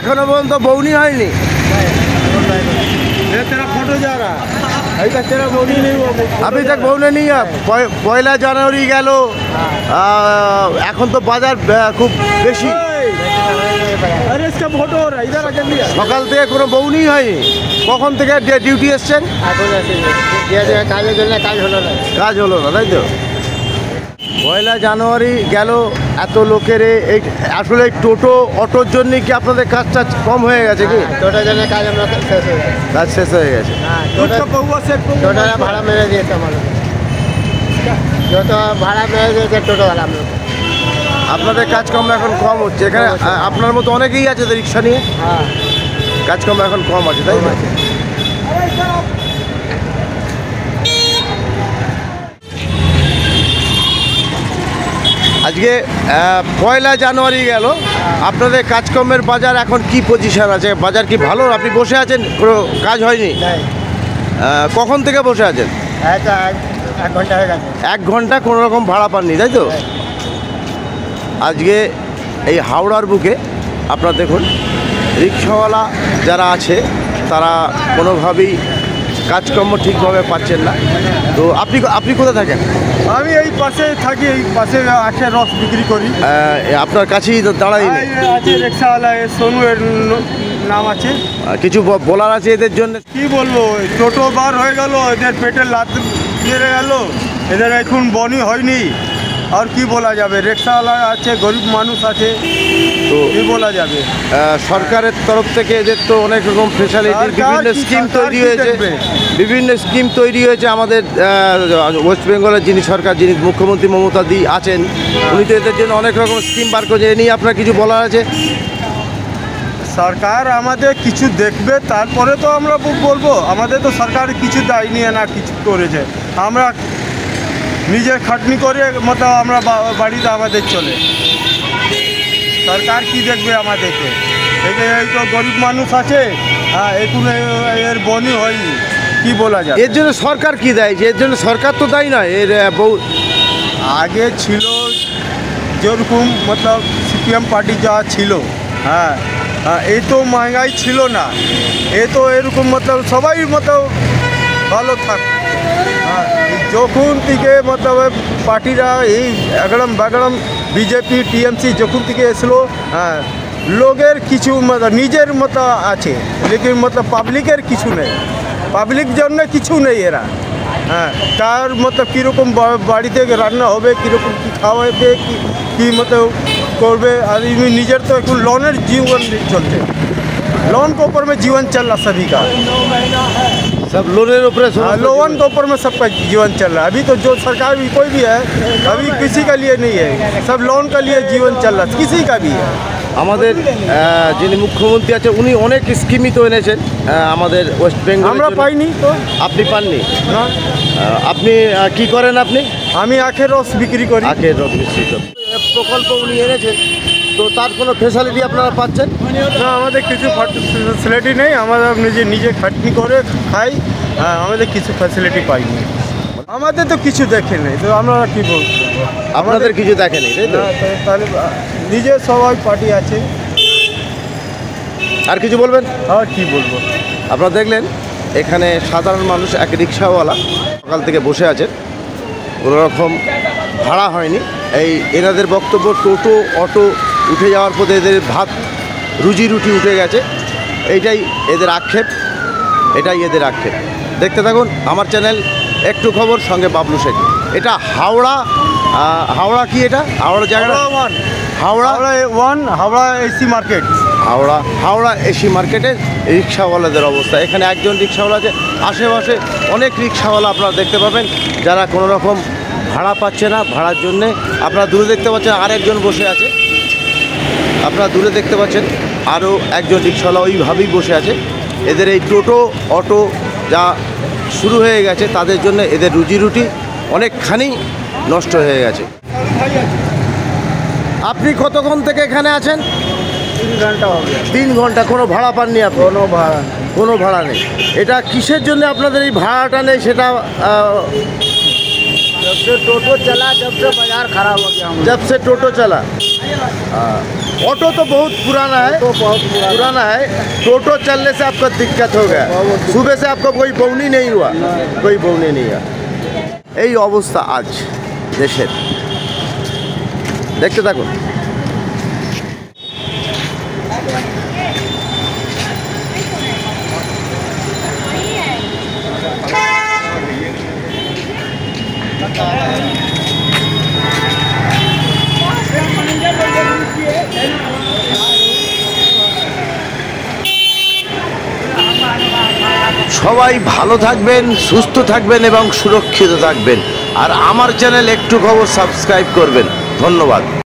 এখনো পর্যন্ত বউনি হয়নি। तेरा फोटो जा रहा है, अभी तक तेरा बौनी नहीं हुआ। अभी तक বউনি নেই। পয়লা জানুয়ারি গেল, এখন তো বাজার খুব বেশি। अरे इसका फोटो हो रहा है, इधर आ जल्दी आ। সকাল থেকে কোনো বউনি হয়নি। কখন থেকে ডিউটি এসছেন? কাজ হলো না, তাই তো? পয়লা জানুয়ারি গেল, এত লোকের এই আসলে টোটো অটোর জন্য কি আপনাদের কাজটা কম হয়ে গেছে কি? টোটোর জন্য কাজ আমরা শেষ হয়ে গেছে। কাজ শেষ হয়ে গেছে। টোटो भाड़ा मेरे दिए थे हमारे जो तो भाड़ा मेरे दिए थे टोटो वाला हम लोग। আপনাদের কাজকর্ম এখন কম হচ্ছে এখানে। আপনার মতো অনেকেই আছে তো রিক্সা নিয়ে, हाँ কাজকর্ম এখন কম আছে, তাই তো? আজকে পয়লা জানুয়ারি গেল, আপনাদের কাজকর্মের বাজার এখন কি পজিশন আছে? বাজার কি ভালো? আপনি বসে আছেন, কোনো কাজ হয়নি? नहीं কখন থেকে বসে আছেন? ऐसा एक घंटा हो गया। 1 ঘন্টা কোনো রকম ভাড়া পাননি, তাই তো? আজকে এই হাওড়ার বুকে আপনারা দেখুন, রিক্সাওয়ালা যারা আছে তারা কোনোভাবেই কাজকর্ম ঠিকভাবে পাচ্ছেন না। তো আপনি কোথায় থাকেন? আমি এই পাশে থাকি, এই পাশে আখের রস বিক্রি করি। আপনার কাছেই তো দাঁড়াই নেই। আছে রিক্সাওয়ালা, সোনু এর নাম আছে। কিছু বলার আছে এদের জন্য? কি বলবো, টোটো বার হয়ে গেল, এদের পেটে লাত মেরে গেল, এদের এখন বনি হয়নি। আর কি বলা যাবে, রিক্সাওয়ালা আছে, গরিব মানুষ আছে, তো কি বলা যাবে? সরকারের তরফ থেকে এদের তো অনেক রকম ফেসিলিটি, বিভিন্ন স্কিম তৈরি হয়েছে, বিভিন্ন স্কিম তৈরি হয়েছে। আমাদের ওয়েস্ট বেঙ্গলের যিনি সরকার, যিনি মুখ্যমন্ত্রী মমতা দি আছেন, উনি তো এদের জন্য অনেক রকম স্কিম বার করেছে। এ নিয়ে আপনার কিছু বলার আছে? সরকার আমাদের কিছু দেখবে, তারপরে তো আমরা বলবো। আমাদের তো সরকার কিছু দেয়নি, না কিছু করেছে। আমরা নিজের খাটনি করে মতো আমরা বাড়িতে আমাদের চলে। সরকার কি দেখবে আমাদেরকে? এই তো গরিব মানুষ আছে, হ্যাঁ, এখন এর বনি হয়নি, কি বলা যায়? এর জন্য সরকার কি দেয়? এর জন্য সরকার তো দায়ী নয়। এর আগে ছিল যেরকম মতলব সিপিএম পার্টি যা ছিল, হ্যাঁ হ্যাঁ, এই তো মহঙ্গাই ছিল না, এ তো এরকম মতলব সবাই মতলব ভালো থাক। হ্যাঁ, যখন থেকে মতলব পার্টিরা এই একদম বাগড়ম বিজেপি টিএমসি যখন থেকে এসলো, হ্যাঁ, লোকের কিছু মতলব নিজের মতো আছে, লেকিন মতলব পাবলিকের কিছু নেই, পাবলিক জন্য কিছু নেই এরা। হ্যাঁ, তার মতলব কীরকম বাড়িতে রান্না হবে, কীরকম কী খাওয়াবে, কী মতলব করবে। আর এমনি নিজের তো এখন লোনের জীবন চলছে, लोन के ऊपर में जीवन चल रहा सभी का। सब लोনের উপরে, लोन के ऊपर में सबका जीवन चल रहा है। अभी तो जो सरकार भी कोई भी है, अभी किसी का लिए नहीं है, सब लोन का लिए जीवन चल रहा है, किसी का भी है। আমাদের যিনি মুখ্যমন্ত্রী আছে উনি অনেক স্কিমই তো এনেছেন আমাদের ওয়েস্ট বেঙ্গল। আমরা পাইনি তো। আপনি পাননি না। আপনি কি করেন? আপনি? আমি আখের রস বিক্রি করি। আখের রস বিক্রি করেন। প্রকল্প উনি এনেছেন, তো তার কোনো ফেসিলিটি আপনারা পাচ্ছেন না? আমাদের কিছু ফ্যাসিলিটি নেই, আমরা নিজে খাটনি করে খাই। হ্যাঁ, আমাদের কিছু ফ্যাসিলিটি পাইনি, আমাদের তো কিছু দেখে নেই, তো আমরা কি বলবো? আপনাদের কিছু দেখেনি, তাই তো? তাহলে নিজে সবাই পার্টি আছে। আর কিছু বলবেন? আর কি বলবো? আপনারা দেখলেন এখানে সাধারণ মানুষ, এক রিক্সাওয়ালা সকাল থেকে বসে আছে, কোনো রকম ভাড়া হয়নি। এনাদের বক্তব্য, টোটো অটো উঠে যাওয়ার পথে এদের ভাত রুজি রুটি উঠে গেছে, এইটাই এদের আক্ষেপ, এটাই এদের আক্ষেপ। দেখতে থাকুন আমার চ্যানেল একটু খবর, সঙ্গে বাবলু শেখ। এটা হাওড়া কি এটা? হাওড়া জায়গাটা Howrah AC market. Howrah AC মার্কেটের রিক্সাওয়ালাদের অবস্থা। এখানে একজন রিক্সাওয়ালা আছে, আশেপাশে অনেক রিক্সাওয়ালা আপনারা দেখতে পাবেন যারা কোনো রকম ভাড়া পাচ্ছে না। ভাড়ার জন্যে আপনারা দূরে দেখতে পাচ্ছেন আরেকজন বসে আছে, আপনারা দূরে দেখতে পাচ্ছেন আরও একজন রিক্সাওয়ালা ওইভাবেই বসে আছে। এদের এই টোটো অটো যা শুরু হয়ে গেছে, তাদের জন্য এদের রুজি রুটি অনেকখানি নষ্ট হয়ে গেছে। আপনি কতক্ষণ থেকে এখানে আছেন? 3 घंटा हो गया। 3 ঘন্টা। কোনো ভাড়া পাননি আপনি? কোনো ভাড়া নেই। এটা কিসের জন্য আপনাদের এই ভাড়াটা নেই সেটা? जब से टोटो चला, जब से बाजार खराब हो गया। जब से टोटो चला, ऑटो तो बहुत पुराना है, तो बहुत पुराना है। टोटो चलने से आपका दिक्कत हो गया, सुबह से आपको कोई बौनी नहीं हुआ, कोई बौनी नहीं हुआ। এই অবস্থা আজ দেশের, দেখতে থাকুন। সবাই ভালো থাকবেন, সুস্থ থাকবেন এবং সুরক্ষিত থাকবেন। আর আমার চ্যানেল একটু খবর সাবস্ক্রাইব করবেন। ধন্যবাদ।